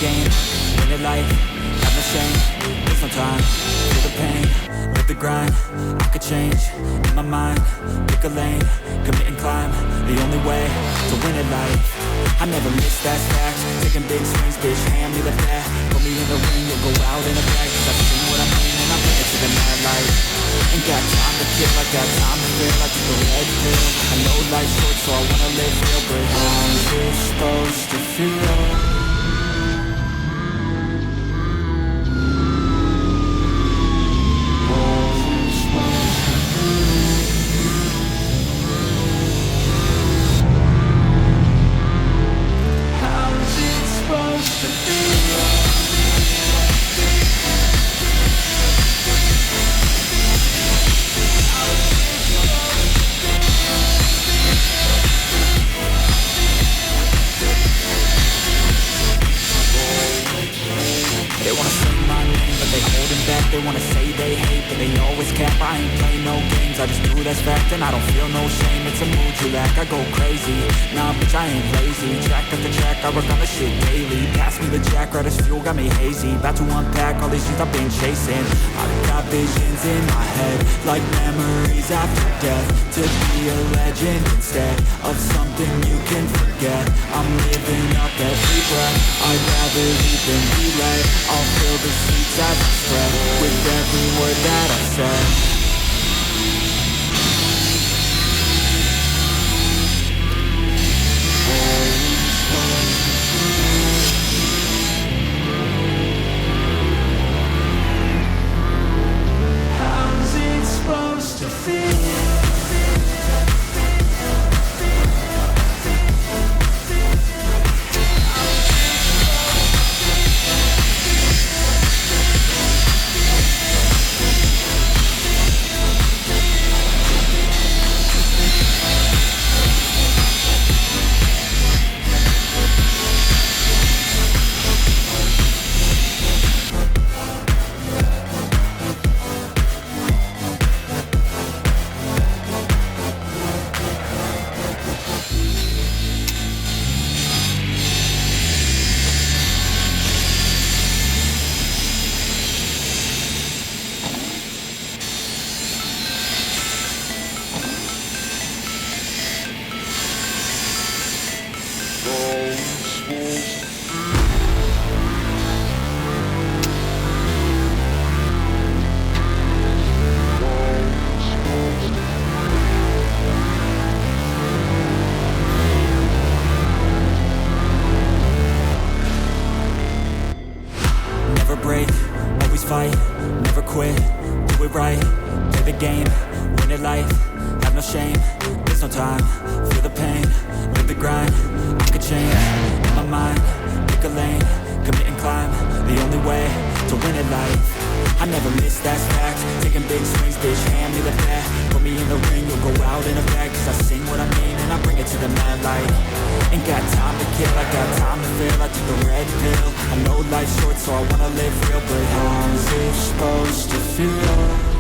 game, win it life, have no shame. There's no time, feel the pain, live the grind. I could change, in my mind, pick a lane, commit and climb. The only way to win it life. I never miss, that's fact. Taking big swings, bitch, hand me the bat. Put me in the ring, you'll go out in a bag. Cause I've seen what I mean and I bring it to the mad light. Ain't got time to kill, I got time to feel. I took the red pill. I know life's short, so I wanna live real. But how's it supposed to feel? They wanna say they hate, but they always cap. I ain't play no games, I just do that's fact. And I don't feel no shame, it's a mood you lack. I go crazy, nah bitch I ain't lazy. Track after track, I work on the shit daily. Pass me the jack, right as fuel, got me hazy. About to unpack all these things I've been chasing. I've got visions in my head, like memories after death. To be a legend instead of something you can forget. I'm living up every breath, I'd rather lead than be led. I'll fill the seats as I spread with every word that I said. How's it supposed to feel? Fight, never quit, do it right, play the game, win it life, have no shame, there's no time, feel the pain, live the grind. I could change, in my mind, pick a lane, commit and climb. The only way to win it life. I never miss, that's fact. Taking big swings, bitch, hand me the bat. Put me in the ring, you'll go out in a bag. Cause I sing what I mean and I bring it to the mad light. Ain't got time to kill, I got time to feel. I took the red pill. I know life's short, so I wanna live real. But how's it supposed to feel?